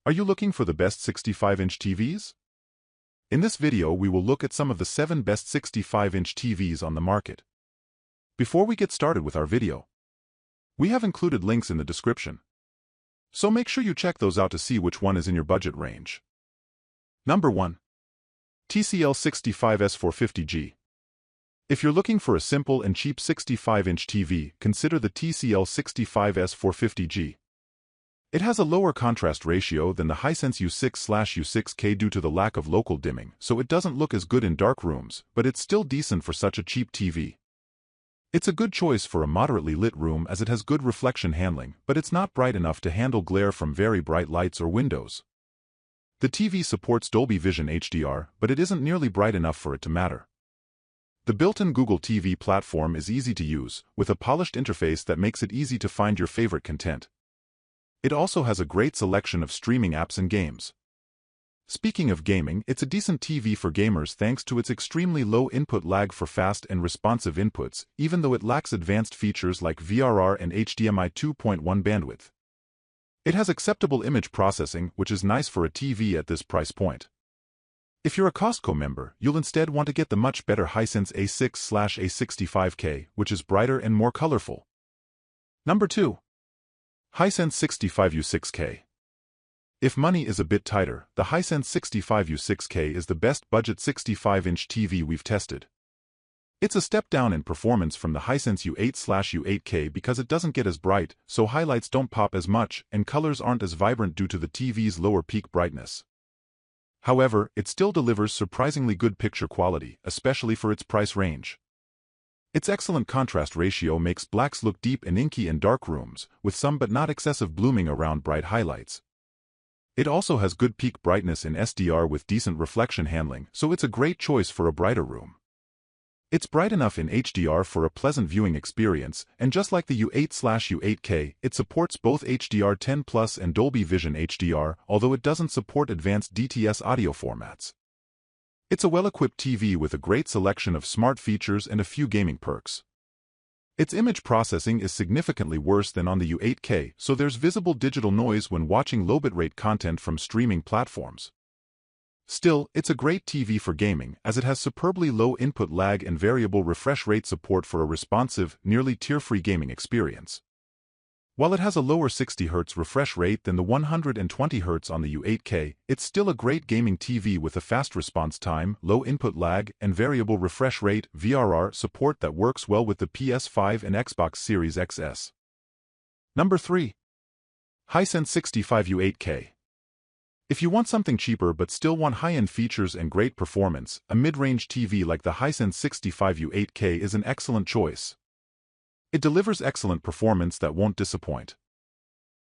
Are you looking for the best 65-inch TVs? In this video, we will look at some of the 7 best 65-inch TVs on the market. Before we get started with our video, we have included links in the description, so make sure you check those out to see which one is in your budget range. Number 1. TCL 65S 450G. If you're looking for a simple and cheap 65-inch TV, consider the TCL 65S 450G. It has a lower contrast ratio than the Hisense U6/U6K due to the lack of local dimming, so it doesn't look as good in dark rooms, but it's still decent for such a cheap TV. It's a good choice for a moderately lit room as it has good reflection handling, but it's not bright enough to handle glare from very bright lights or windows. The TV supports Dolby Vision HDR, but it isn't nearly bright enough for it to matter. The built-in Google TV platform is easy to use, with a polished interface that makes it easy to find your favorite content. It also has a great selection of streaming apps and games. Speaking of gaming, it's a decent TV for gamers thanks to its extremely low input lag for fast and responsive inputs, even though it lacks advanced features like VRR and HDMI 2.1 bandwidth. It has acceptable image processing, which is nice for a TV at this price point. If you're a Costco member, you'll instead want to get the much better Hisense A6/A65K, which is brighter and more colorful. Number 2. Hisense 65U6K. If money is a bit tighter, the Hisense 65U6K is the best budget 65-inch TV we've tested. It's a step down in performance from the Hisense U8/U8K because it doesn't get as bright, so highlights don't pop as much, and colors aren't as vibrant due to the TV's lower peak brightness. However, it still delivers surprisingly good picture quality, especially for its price range. Its excellent contrast ratio makes blacks look deep and inky in dark rooms, with some but not excessive blooming around bright highlights. It also has good peak brightness in SDR with decent reflection handling, so it's a great choice for a brighter room. It's bright enough in HDR for a pleasant viewing experience, and just like the U8/U8K, it supports both HDR10+ and Dolby Vision HDR, although it doesn't support advanced DTS audio formats. It's a well-equipped TV with a great selection of smart features and a few gaming perks. Its image processing is significantly worse than on the U8K, so there's visible digital noise when watching low bitrate content from streaming platforms. Still, it's a great TV for gaming, as it has superbly low input lag and variable refresh rate support for a responsive, nearly tear-free gaming experience. While it has a lower 60Hz refresh rate than the 120Hz on the U8K, it's still a great gaming TV with a fast response time, low input lag, and variable refresh rate (VRR) support that works well with the PS5 and Xbox Series XS. Number 3. Hisense 65U8K. If you want something cheaper but still want high-end features and great performance, a mid-range TV like the Hisense 65U8K is an excellent choice. It delivers excellent performance that won't disappoint.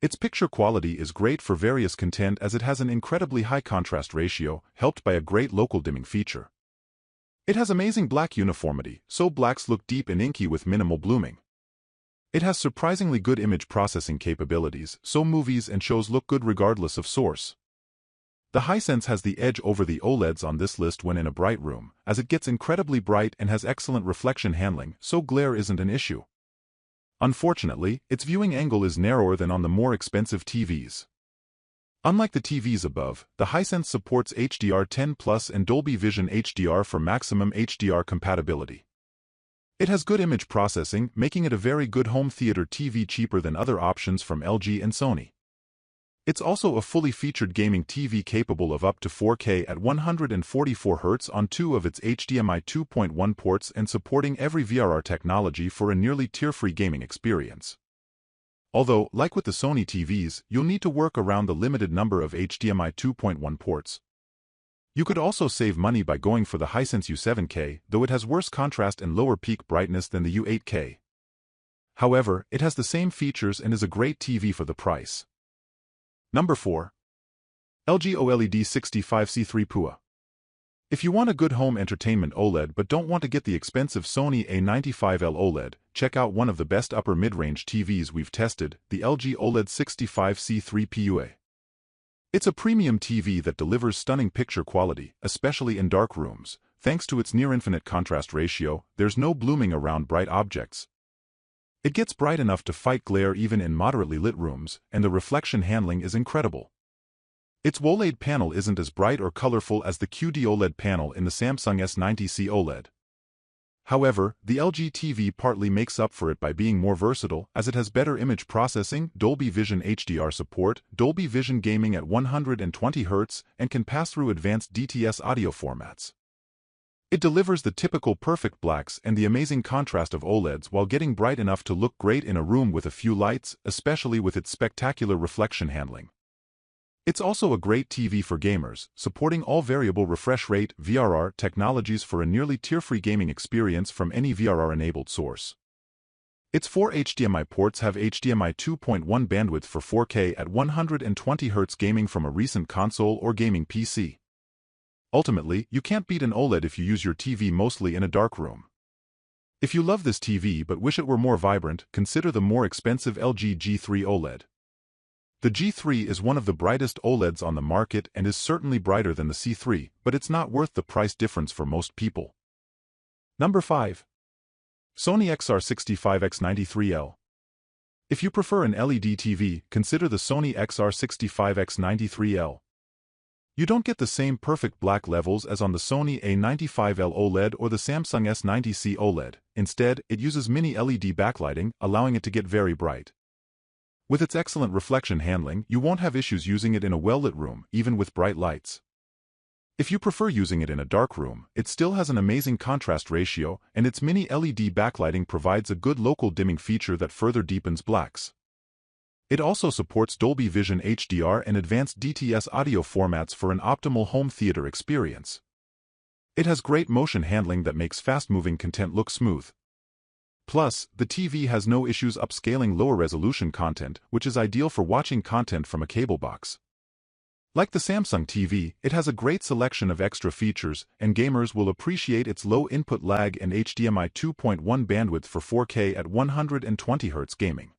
Its picture quality is great for various content as it has an incredibly high contrast ratio, helped by a great local dimming feature. It has amazing black uniformity, so blacks look deep and inky with minimal blooming. It has surprisingly good image processing capabilities, so movies and shows look good regardless of source. The Hisense has the edge over the OLEDs on this list when in a bright room, as it gets incredibly bright and has excellent reflection handling, so glare isn't an issue. Unfortunately, its viewing angle is narrower than on the more expensive TVs. Unlike the TVs above, the Hisense supports HDR10+ and Dolby Vision HDR for maximum HDR compatibility. It has good image processing, making it a very good home theater TV cheaper than other options from LG and Sony. It's also a fully featured gaming TV capable of up to 4K at 144Hz on 2 of its HDMI 2.1 ports and supporting every VRR technology for a nearly tear-free gaming experience. Although, like with the Sony TVs, you'll need to work around the limited number of HDMI 2.1 ports. You could also save money by going for the Hisense U7K, though it has worse contrast and lower peak brightness than the U8K. However, it has the same features and is a great TV for the price. Number 4. LG OLED 65C3 PUA. If you want a good home entertainment OLED but don't want to get the expensive Sony A95L OLED, check out one of the best upper mid-range TVs we've tested, the LG OLED 65C3 PUA. It's a premium TV that delivers stunning picture quality, especially in dark rooms. Thanks to its near-infinite contrast ratio, there's no blooming around bright objects. It gets bright enough to fight glare even in moderately lit rooms, and the reflection handling is incredible. Its OLED panel isn't as bright or colorful as the QD OLED panel in the Samsung S90C OLED. However, the LG TV partly makes up for it by being more versatile, as it has better image processing, Dolby Vision HDR support, Dolby Vision gaming at 120 Hz, and can pass through advanced DTS audio formats. It delivers the typical perfect blacks and the amazing contrast of OLEDs while getting bright enough to look great in a room with a few lights, especially with its spectacular reflection handling. It's also a great TV for gamers, supporting all variable refresh rate (VRR) technologies for a nearly tear-free gaming experience from any VRR-enabled source. Its 4 HDMI ports have HDMI 2.1 bandwidth for 4K at 120 Hz gaming from a recent console or gaming PC. Ultimately, you can't beat an OLED if you use your TV mostly in a dark room. If you love this TV but wish it were more vibrant, consider the more expensive LG G3 OLED. The G3 is one of the brightest OLEDs on the market and is certainly brighter than the C3, but it's not worth the price difference for most people. Number 5. Sony XR65X93L. If you prefer an LED TV, consider the Sony XR65X93L. You don't get the same perfect black levels as on the Sony A95L OLED or the Samsung S90C OLED. Instead, it uses mini LED backlighting, allowing it to get very bright. With its excellent reflection handling, you won't have issues using it in a well-lit room, even with bright lights. If you prefer using it in a dark room, it still has an amazing contrast ratio, and its mini LED backlighting provides a good local dimming feature that further deepens blacks. It also supports Dolby Vision HDR and advanced DTS audio formats for an optimal home theater experience. It has great motion handling that makes fast-moving content look smooth. Plus, the TV has no issues upscaling lower-resolution content, which is ideal for watching content from a cable box. Like the Samsung TV, it has a great selection of extra features, and gamers will appreciate its low input lag and HDMI 2.1 bandwidth for 4K at 120 Hz gaming.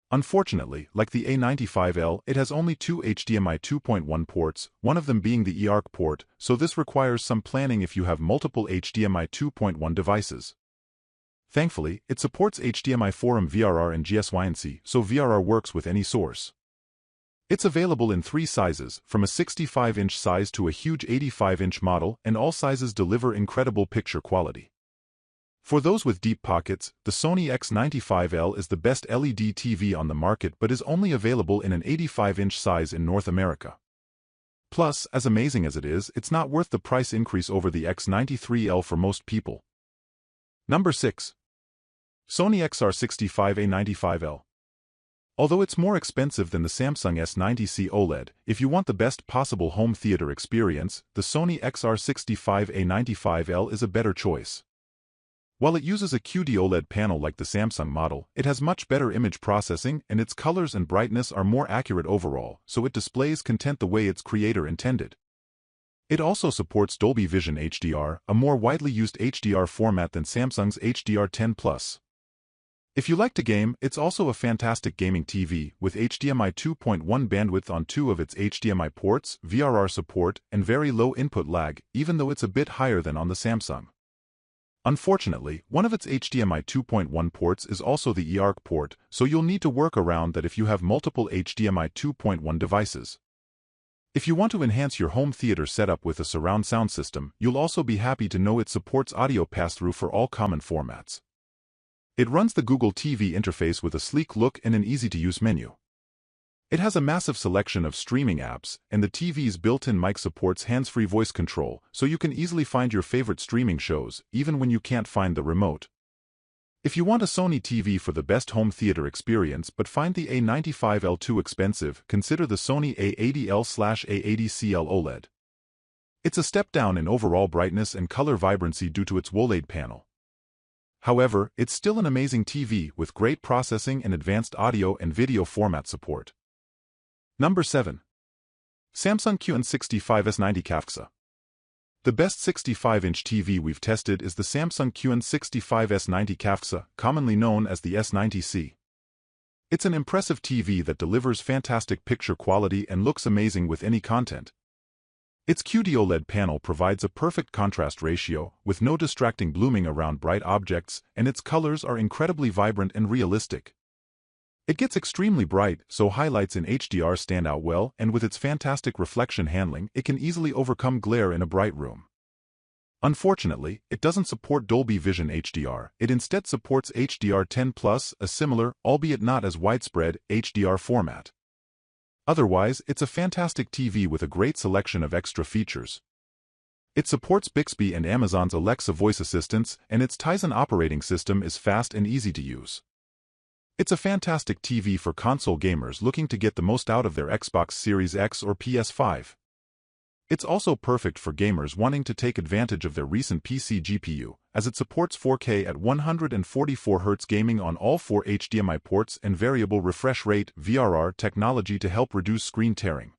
Unfortunately, like the A95L, it has only two HDMI 2.1 ports, one of them being the eARC port, so this requires some planning if you have multiple HDMI 2.1 devices. Thankfully, it supports HDMI 4M VRR and GSYNC, so VRR works with any source. It's available in 3 sizes, from a 65-inch size to a huge 85-inch model, and all sizes deliver incredible picture quality. For those with deep pockets, the Sony X95L is the best LED TV on the market but is only available in an 85-inch size in North America. Plus, as amazing as it is, it's not worth the price increase over the X93L for most people. Number 6. Sony XR65A95L. Although it's more expensive than the Samsung S90C OLED, if you want the best possible home theater experience, the Sony XR65A95L is a better choice. While it uses a QD OLED panel like the Samsung model, it has much better image processing and its colors and brightness are more accurate overall, so it displays content the way its creator intended. It also supports Dolby Vision HDR, a more widely used HDR format than Samsung's HDR10+. If you like to game, it's also a fantastic gaming TV, with HDMI 2.1 bandwidth on 2 of its HDMI ports, VRR support, and very low input lag, even though it's a bit higher than on the Samsung. Unfortunately, one of its HDMI 2.1 ports is also the eARC port, so you'll need to work around that if you have multiple HDMI 2.1 devices. If you want to enhance your home theater setup with a surround sound system, you'll also be happy to know it supports audio pass-through for all common formats. It runs the Google TV interface with a sleek look and an easy-to-use menu. It has a massive selection of streaming apps, and the TV's built-in mic supports hands-free voice control, so you can easily find your favorite streaming shows, even when you can't find the remote. If you want a Sony TV for the best home theater experience but find the A95L too expensive, consider the Sony A80L/A80CL OLED. It's a step down in overall brightness and color vibrancy due to its OLED panel. However, it's still an amazing TV with great processing and advanced audio and video format support. Number 7. Samsung QN65S90 CAFXA. The best 65-inch TV we've tested is the Samsung QN65S90 CAFXA, commonly known as the S90C. It's an impressive TV that delivers fantastic picture quality and looks amazing with any content. Its QD OLED panel provides a perfect contrast ratio, with no distracting blooming around bright objects, and its colors are incredibly vibrant and realistic. It gets extremely bright, so highlights in HDR stand out well, and with its fantastic reflection handling, it can easily overcome glare in a bright room. Unfortunately, it doesn't support Dolby Vision HDR. It instead supports HDR10+, a similar, albeit not as widespread, HDR format. Otherwise, it's a fantastic TV with a great selection of extra features. It supports Bixby and Amazon's Alexa voice assistants, and its Tizen operating system is fast and easy to use. It's a fantastic TV for console gamers looking to get the most out of their Xbox Series X or PS5. It's also perfect for gamers wanting to take advantage of their recent PC GPU, as it supports 4K at 144Hz gaming on all 4 HDMI ports and variable refresh rate (VRR) technology to help reduce screen tearing.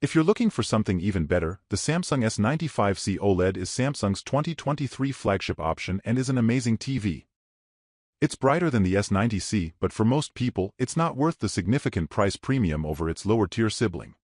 If you're looking for something even better, the Samsung S95C OLED is Samsung's 2023 flagship option and is an amazing TV. It's brighter than the S90C, but for most people, it's not worth the significant price premium over its lower-tier sibling.